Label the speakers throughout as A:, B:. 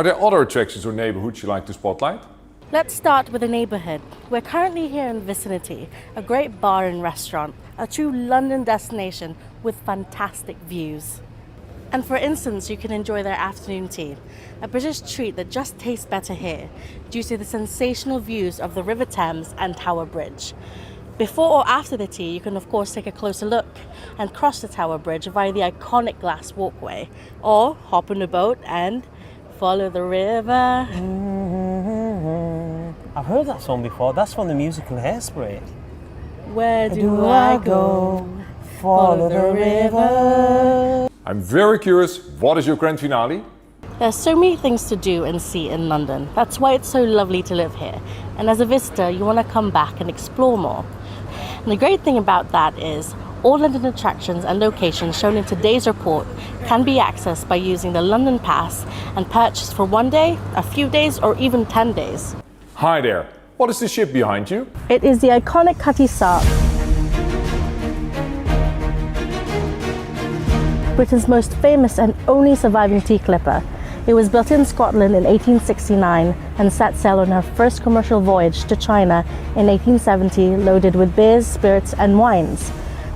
A: Are there other attractions or neighborhoods you like to spotlight?
B: Let's start with the neighborhood. We're currently here in the vicinity, a great bar and restaurant, a true London destination with fantastic views. And for instance, you can enjoy their afternoon tea, a British treat that just tastes better here due to the sensational views of the River Thames and Tower Bridge. Before or after the tea, you can of course take a closer look and cross the Tower Bridge via the iconic glass walkway, or hop on a boat and follow the river.
C: I've heard that song before. That's from the musical Hairspray.
B: Where do I go? Follow the river.
A: I'm very curious, what is your grand finale?
B: There's so many things to do and see in London. That's why it's so lovely to live here. And as a visitor, you want to come back and explore more. And the great thing about that is all London attractions and locations shown in today's report can be accessed by using the London Pass and purchased for 1 day, a few days, or even 10 days.
A: Hi there, what is the ship behind you?
B: It is the iconic Cutty Sark, Britain's most famous and only surviving tea clipper. It was built in Scotland in 1869 and set sail on her first commercial voyage to China in 1870, loaded with beers, spirits and wines.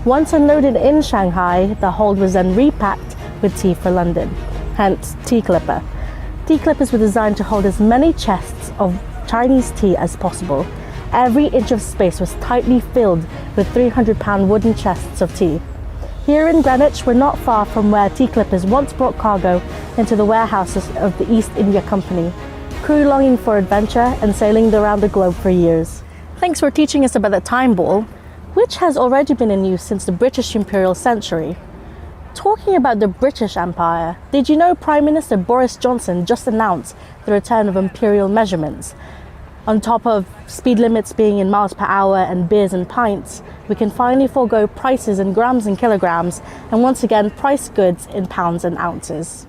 B: Once unloaded in Shanghai, the hold was then repacked with tea for London, hence tea clipper. Tea clippers were designed to hold as many chests of Chinese tea as possible. Every inch of space was tightly filled with 300-pound wooden chests of tea. Here in Greenwich, we're not far from where tea clippers once brought cargo into the warehouses of the East India Company, crew longing for adventure and sailing around the globe for years. Thanks for teaching us about the time ball, which has already been in use since the British imperial century. Talking about the British Empire, did you know Prime Minister Boris Johnson just announced the return of imperial measurements? On top of speed limits being in miles per hour and beers and pints, we can finally forego prices in grams and kilograms and once again price goods in pounds and ounces.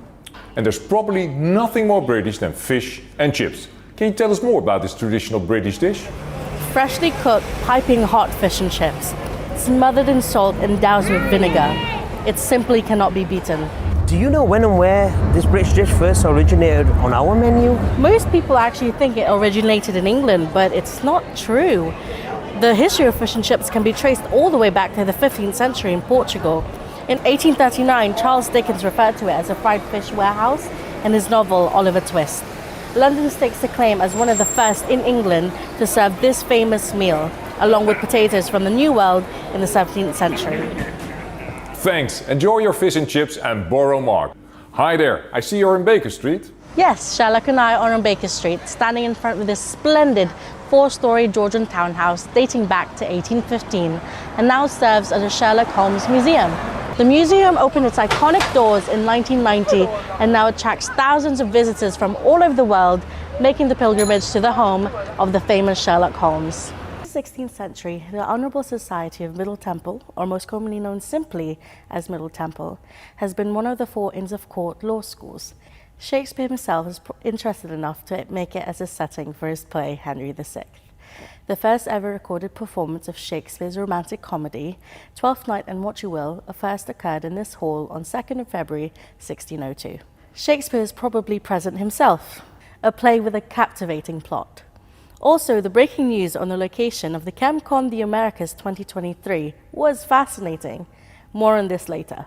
A: And there's probably nothing more British than fish and chips. Can you tell us more about this traditional British dish?
B: Freshly cooked, piping hot fish and chips, smothered in salt and doused with vinegar. It simply cannot be beaten.
C: Do you know when and where this British dish first originated on our menu?
B: Most people actually think it originated in England, but it's not true. The history of fish and chips can be traced all the way back to the 15th century in Portugal. In 1839, Charles Dickens referred to it as a fried fish warehouse in his novel Oliver Twist. London stakes a claim as one of the first in England to serve this famous meal, along with potatoes from the New World in the 17th century.
A: Thanks, enjoy your fish and chips and borrow Mark. Hi there, I see you're in Baker Street.
B: Yes, Sherlock and I are on Baker Street, standing in front of this splendid 4-story Georgian townhouse dating back to 1815 and now serves as a Sherlock Holmes museum. The museum opened its iconic doors in 1990 and now attracts thousands of visitors from all over the world, making the pilgrimage to the home of the famous Sherlock Holmes. In the 16th century, the Honourable Society of Middle Temple, or most commonly known simply as Middle Temple, has been one of the 4 Inns of Court law schools. Shakespeare himself was interested enough to make it as a setting for his play Henry VI. The first ever recorded performance of Shakespeare's romantic comedy, Twelfth Night and What You Will, first occurred in this hall on 2nd of February 1602. Shakespeare is probably present himself, a play with a captivating plot. Also, the breaking news on the location of the Chemcon the Americas 2023 was fascinating. More on this later.